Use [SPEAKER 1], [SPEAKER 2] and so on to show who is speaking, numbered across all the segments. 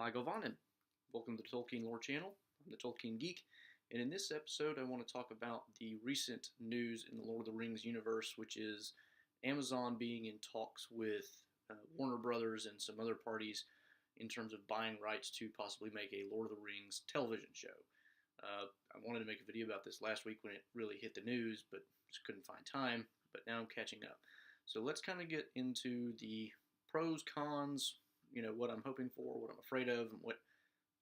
[SPEAKER 1] Michael Vonnen. Welcome to the Tolkien Lore Channel. I'm the Tolkien Geek, and in this episode I want to talk about the recent news in the Lord of the Rings universe, which is Amazon being in talks with Warner Brothers and some other parties in terms of buying rights to possibly make a Lord of the Rings television show. I wanted to make a video about this last week when it really hit the news, but just couldn't find time, but now I'm catching up. So let's kind of get into the pros, cons, what I'm hoping for, what I'm afraid of, and what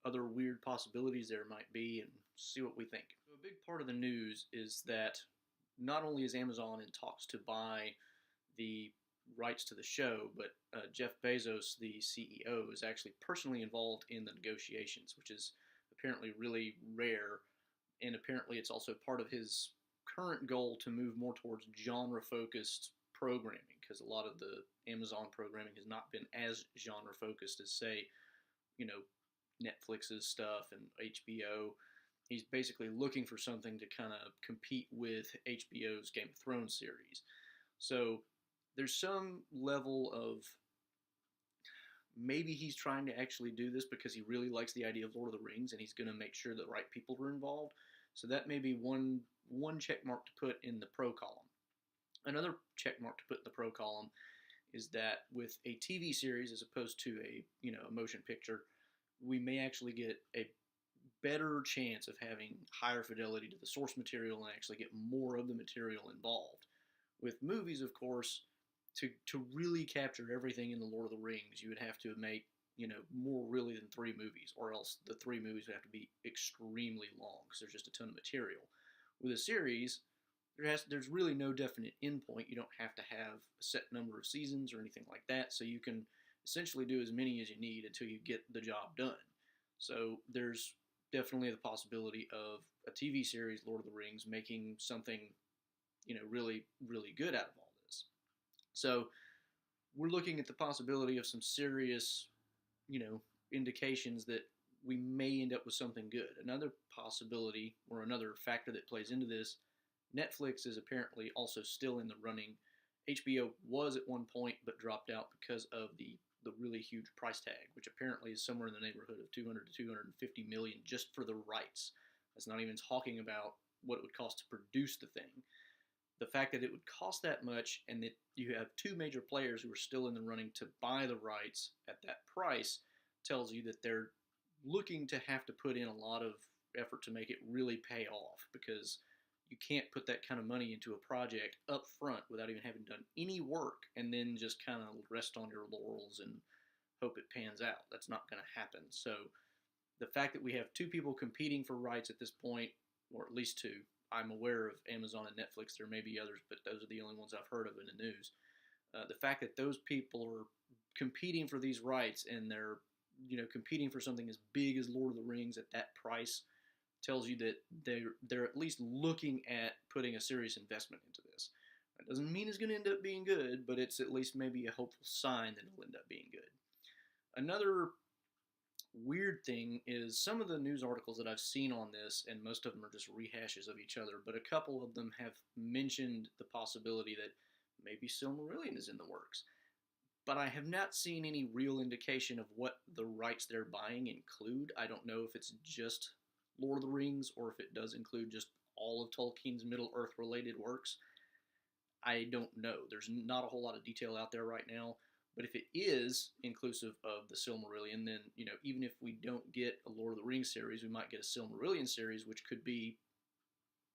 [SPEAKER 1] other weird possibilities there might be, and see what we think. So a big part of the news is that not only is Amazon in talks to buy the rights to the show, but Jeff Bezos, the CEO, is actually personally involved in the negotiations, which is apparently really rare, and apparently it's also part of his current goal to move more towards genre-focused programming, because a lot of the Amazon programming has not been as genre-focused as, say, Netflix's stuff and HBO. He's basically looking for something to kind of compete with HBO's Game of Thrones series. So there's some level of maybe he's trying to actually do this because he really likes the idea of Lord of the Rings and he's going to make sure the right people are involved. So that may be one check mark to put in the pro column. Another check mark to put in the pro column is that with a TV series as opposed to a motion picture, we may actually get a better chance of having higher fidelity to the source material and actually get more of the material involved. With movies, of course, to really capture everything in the Lord of the Rings, you would have to make more really than 3 movies, or else the 3 movies would have to be extremely long because there's just a ton of material. With a series, there's really no definite endpoint. You don't have to have a set number of seasons or anything like that, so you can essentially do as many as you need until you get the job done. So there's definitely the possibility of a TV series, Lord of the Rings, making something really, really good out of all this. So we're looking at the possibility of some serious indications that we may end up with something good. Another possibility, or another factor that plays into this, Netflix is apparently also still in the running. HBO was at one point, but dropped out because of the really huge price tag, which apparently is somewhere in the neighborhood of 200 to 250 million just for the rights. That's not even talking about what it would cost to produce the thing. The fact that it would cost that much, and that you have 2 major players who are still in the running to buy the rights at that price, tells you that they're looking to have to put in a lot of effort to make it really pay off, because you can't put that kind of money into a project up front without even having done any work and then just kind of rest on your laurels and hope it pans out. That's not going to happen. So the fact that we have 2 people competing for rights at this point, or at least 2, I'm aware of Amazon and Netflix. There may be others, but those are the only ones I've heard of in the news. The fact that those people are competing for these rights, and they're competing for something as big as Lord of the Rings at that price, tells you that they're at least looking at putting a serious investment into this. That doesn't mean it's going to end up being good, but it's at least maybe a hopeful sign that it'll end up being good. Another weird thing is some of the news articles that I've seen on this, and most of them are just rehashes of each other, but a couple of them have mentioned the possibility that maybe Silmarillion is in the works. But I have not seen any real indication of what the rights they're buying include. I don't know if it's just Lord of the Rings, or if it does include just all of Tolkien's Middle-earth related works. I don't know. There's not a whole lot of detail out there right now, but if it is inclusive of the Silmarillion, then even if we don't get a Lord of the Rings series, we might get a Silmarillion series, which could be,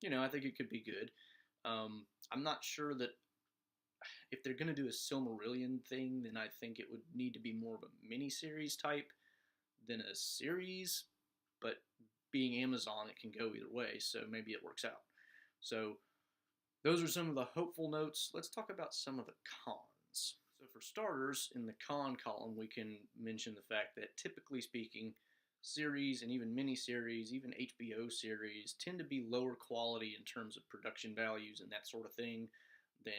[SPEAKER 1] I think it could be good. I'm not sure that if they're going to do a Silmarillion thing, then I think it would need to be more of a mini-series type than a series, but being Amazon, it can go either way, so maybe it works out. So those are some of the hopeful notes. Let's talk about some of the cons. So for starters, in the con column, we can mention the fact that typically speaking, series and even miniseries, even HBO series, tend to be lower quality in terms of production values and that sort of thing than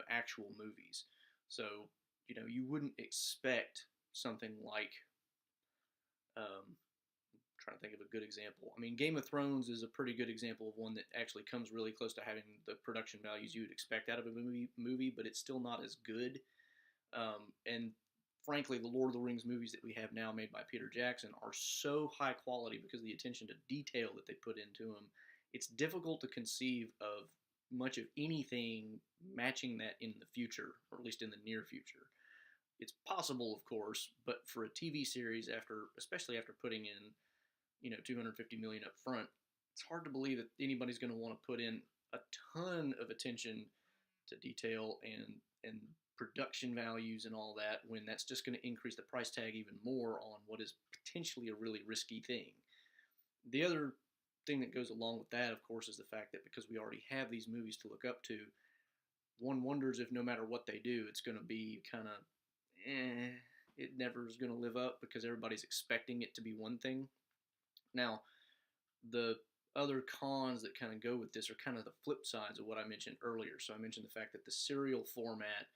[SPEAKER 1] actual movies. So you wouldn't expect something like trying to think of a good example. I mean, Game of Thrones is a pretty good example of one that actually comes really close to having the production values you would expect out of a movie, but it's still not as good. And frankly, the Lord of the Rings movies that we have now made by Peter Jackson are so high quality because of the attention to detail that they put into them. It's difficult to conceive of much of anything matching that in the future, or at least in the near future. It's possible, of course, but for a TV series, especially after putting in, 250 million up front, it's hard to believe that anybody's going to want to put in a ton of attention to detail and production values and all that, when that's just going to increase the price tag even more on what is potentially a really risky thing. The other thing that goes along with that, of course, is the fact that because we already have these movies to look up to, one wonders if no matter what they do, it's going to be kind of, it never is going to live up because everybody's expecting it to be one thing. Now, the other cons that kind of go with this are kind of the flip sides of what I mentioned earlier. So I mentioned the fact that the serial format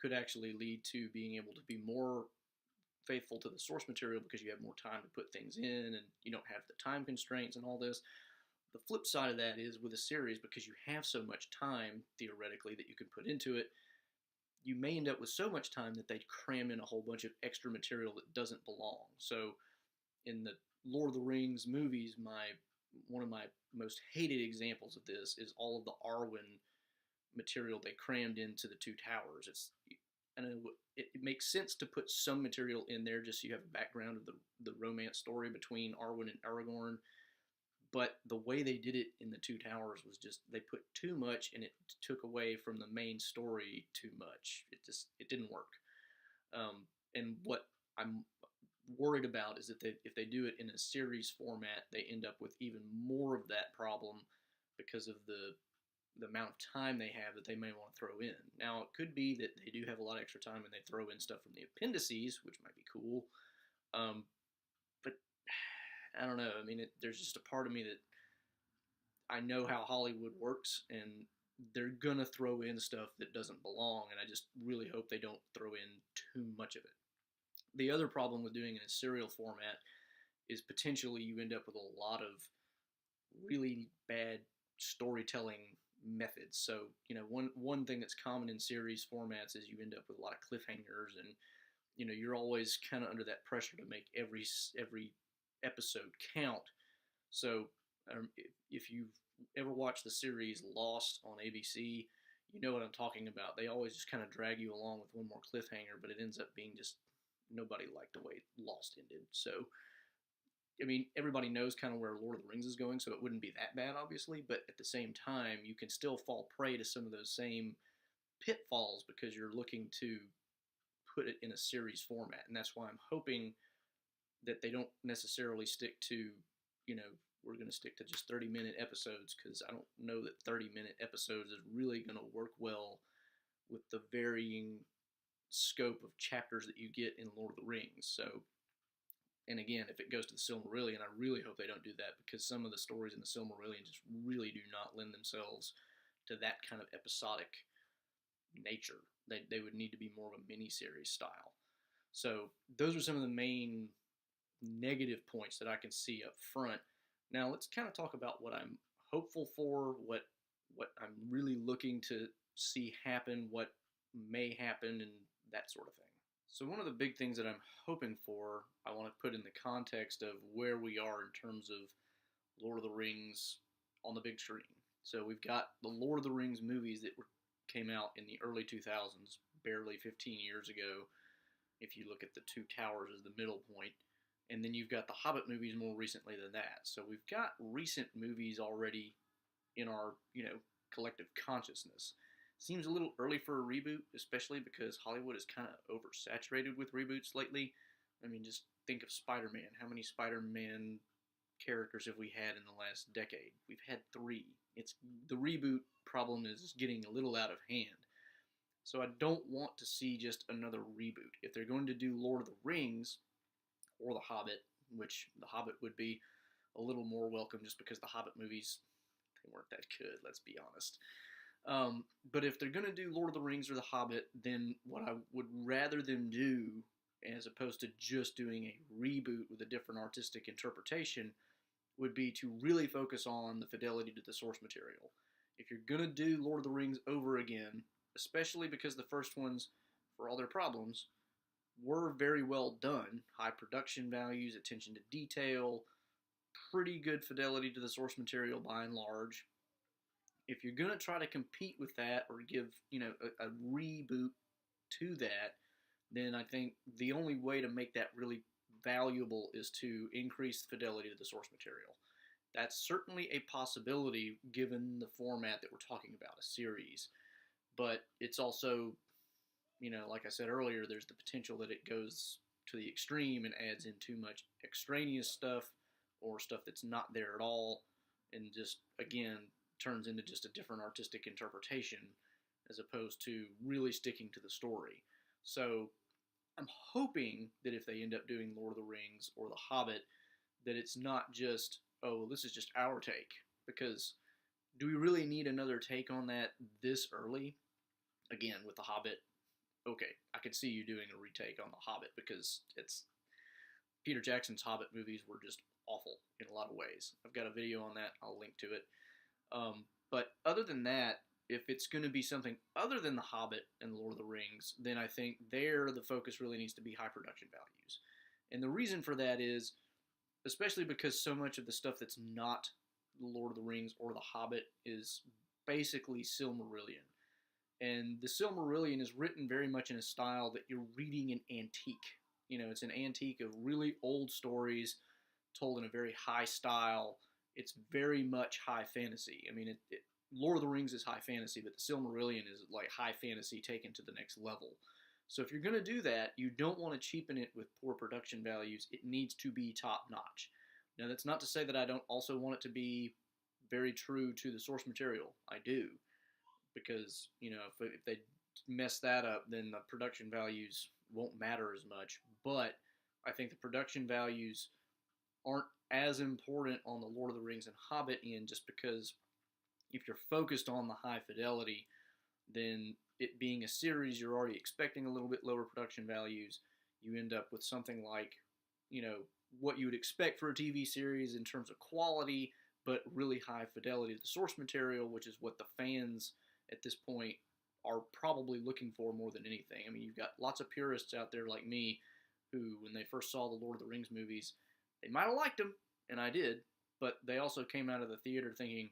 [SPEAKER 1] could actually lead to being able to be more faithful to the source material because you have more time to put things in and you don't have the time constraints and all this. The flip side of that is with a series, because you have so much time, theoretically, that you can put into it, you may end up with so much time that they cram in a whole bunch of extra material that doesn't belong. So in the Lord of the Rings movies, one of my most hated examples of this is all of the Arwen material they crammed into the Two Towers. It makes sense to put some material in there just so you have a background of the romance story between Arwen and Aragorn. But the way they did it in the Two Towers was just, they put too much and it took away from the main story too much. It didn't work. And what I'm worried about is that if they do it in a series format, they end up with even more of that problem because of the amount of time they have that they may want to throw in. Now, it could be that they do have a lot of extra time and they throw in stuff from the appendices, which might be cool. But I don't know. I mean, there's just a part of me that I know how Hollywood works, and they're going to throw in stuff that doesn't belong, and I just really hope they don't throw in too much of it. The other problem with doing it in a serial format is potentially you end up with a lot of really bad storytelling methods. So, one thing that's common in series formats is you end up with a lot of cliffhangers, and you're always kind of under that pressure to make every episode count. So if you've ever watched the series Lost on ABC, you know what I'm talking about. They always just kind of drag you along with one more cliffhanger, but it ends up being just, nobody liked the way Lost ended. So, I mean, everybody knows kind of where Lord of the Rings is going, so it wouldn't be that bad, obviously, but at the same time, you can still fall prey to some of those same pitfalls because you're looking to put it in a series format, and that's why I'm hoping that they don't necessarily stick to, we're going to stick to just 30-minute episodes, because I don't know that 30-minute episodes is really going to work well with the varying scope of chapters that you get in Lord of the Rings. So, and again, if it goes to the Silmarillion, I really hope they don't do that, because some of the stories in the Silmarillion just really do not lend themselves to that kind of episodic nature. They would need to be more of a mini-series style. So those are some of the main negative points that I can see up front. Now let's kind of talk about what I'm hopeful for, what I'm really looking to see happen, what may happen, and that sort of thing. So one of the big things that I'm hoping for, I want to put in the context of where we are in terms of Lord of the Rings on the big screen. So we've got the Lord of the Rings movies that came out in the early 2000s, barely 15 years ago, if you look at the Two Towers as the middle point. And then you've got the Hobbit movies more recently than that. So we've got recent movies already in our, collective consciousness. Seems a little early for a reboot, especially because Hollywood is kind of oversaturated with reboots lately. I mean, just think of Spider-Man. How many Spider-Man characters have we had in the last decade? We've had 3. The reboot problem is getting a little out of hand. So I don't want to see just another reboot. If they're going to do Lord of the Rings or The Hobbit, which The Hobbit would be a little more welcome just because the Hobbit movies, they weren't that good, let's be honest. But if they're going to do Lord of the Rings or The Hobbit, then what I would rather them do, as opposed to just doing a reboot with a different artistic interpretation, would be to really focus on the fidelity to the source material. If you're going to do Lord of the Rings over again, especially because the first ones, for all their problems, were very well done. High production values, attention to detail, pretty good fidelity to the source material by and large. If you're going to try to compete with that or give, a reboot to that, then I think the only way to make that really valuable is to increase the fidelity to the source material. That's certainly a possibility given the format that we're talking about, a series. But it's also, like I said earlier, there's the potential that it goes to the extreme and adds in too much extraneous stuff or stuff that's not there at all, and just, again, turns into just a different artistic interpretation as opposed to really sticking to the story. So I'm hoping that if they end up doing Lord of the Rings or The Hobbit, that it's not just, oh, this is just our take. Because do we really need another take on that this early? Again, with The Hobbit, okay, I could see you doing a retake on The Hobbit because it's Peter Jackson's Hobbit movies were just awful in a lot of ways. I've got a video on that. I'll link to it. But other than that, if it's going to be something other than The Hobbit and Lord of the Rings, then I think there the focus really needs to be high production values. And the reason for that is, especially because so much of the stuff that's not The Lord of the Rings or The Hobbit is basically Silmarillion. And the Silmarillion is written very much in a style that you're reading an antique. It's an antique of really old stories told in a very high style. It's very much high fantasy. I mean, Lord of the Rings is high fantasy, but the Silmarillion is like high fantasy taken to the next level. So if you're going to do that, you don't want to cheapen it with poor production values. It needs to be top-notch. Now, that's not to say that I don't also want it to be very true to the source material. I do. Because, if they mess that up, then the production values won't matter as much. But I think the production values aren't as important on the Lord of the Rings and Hobbit end, just because if you're focused on the high fidelity, then it being a series, you're already expecting a little bit lower production values. You end up with something like, what you would expect for a TV series in terms of quality, but really high fidelity to the source material, which is what the fans at this point are probably looking for more than anything. I mean, you've got lots of purists out there like me who, when they first saw the Lord of the Rings movies, they might have liked them, and I did, but they also came out of the theater thinking,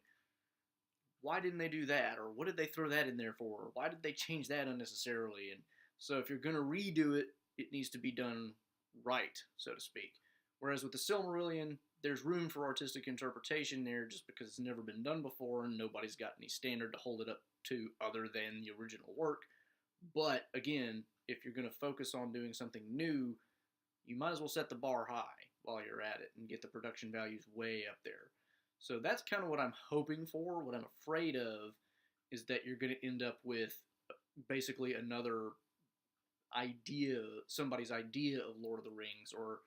[SPEAKER 1] why didn't they do that? Or what did they throw that in there for? Or why did they change that unnecessarily? And so if you're going to redo it, it needs to be done right, so to speak. Whereas with the Silmarillion, there's room for artistic interpretation there just because it's never been done before and nobody's got any standard to hold it up to other than the original work. But again, if you're going to focus on doing something new, you might as well set the bar high while you're at it and get the production values way up there. So that's kind of what I'm hoping for. What I'm afraid of is that you're going to end up with basically another idea, somebody's idea of Lord of the Rings, or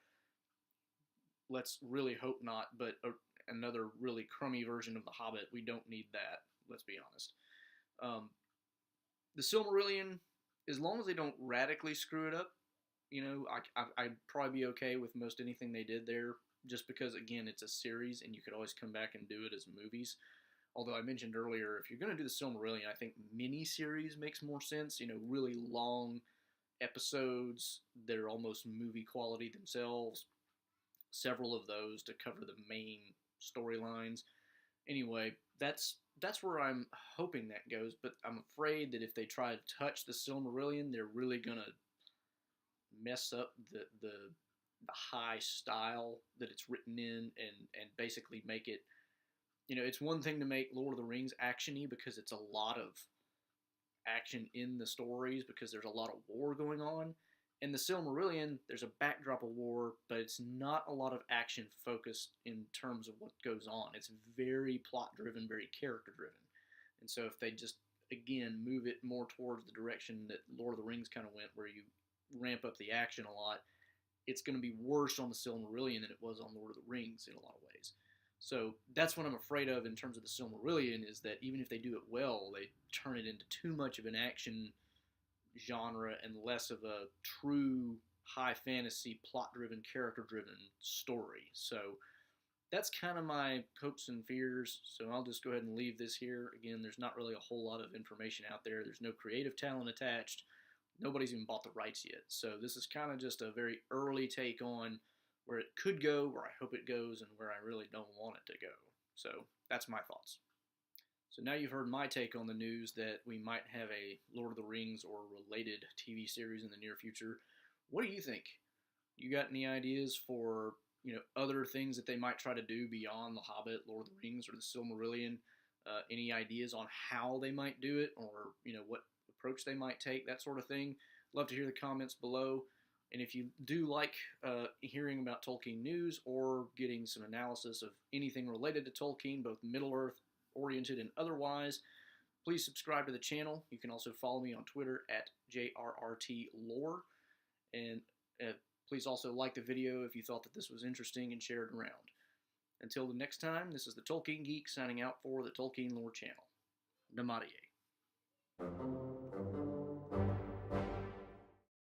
[SPEAKER 1] let's really hope not, but another really crummy version of The Hobbit. We don't need that, let's be honest. The Silmarillion, as long as they don't radically screw it up, I'd probably be okay with most anything they did there, just because, again, it's a series, and you could always come back and do it as movies. Although I mentioned earlier, if you're going to do the Silmarillion, I think mini-series makes more sense, really long episodes that are almost movie quality themselves. Several of those to cover the main storylines. Anyway, that's where I'm hoping that goes, but I'm afraid that if they try to touch the Silmarillion, they're really gonna mess up the high style that it's written in and basically make it, it's one thing to make Lord of the Rings action-y because it's a lot of action in the stories because there's a lot of war going on. In the Silmarillion, there's a backdrop of war, but it's not a lot of action focused in terms of what goes on. It's very plot-driven, very character-driven. And so if they just, again, move it more towards the direction that Lord of the Rings kind of went, where you ramp up the action a lot, it's going to be worse on the Silmarillion than it was on Lord of the Rings in a lot of ways. So that's what I'm afraid of in terms of the Silmarillion, is that even if they do it well, they turn it into too much of an action genre and less of a true high fantasy, plot-driven, character-driven story. So that's kind of my hopes and fears. So I'll just go ahead and leave this here. Again, there's not really a whole lot of information out there. There's no creative talent attached. nobody's even bought the rights yet. So this is kind of just a very early take on where it could go, where I hope it goes, and where I really don't want it to go. So that's my thoughts. So now you've heard my take on the news that we might have a Lord of the Rings or related TV series in the near future. What do you think? You got any ideas for, other things that they might try to do beyond The Hobbit, Lord of the Rings, or the Silmarillion? Any ideas on how they might do it, or what approach they might take, that sort of thing? Love to hear the comments below. And if you do like hearing about Tolkien news or getting some analysis of anything related to Tolkien, both Middle-earth oriented and otherwise, please subscribe to the channel. You can also follow me on Twitter at JRRTLore. And please also like the video if you thought that this was interesting and share it around. Until the next time, this is the Tolkien Geek signing out for the Tolkien Lore channel. Namaste.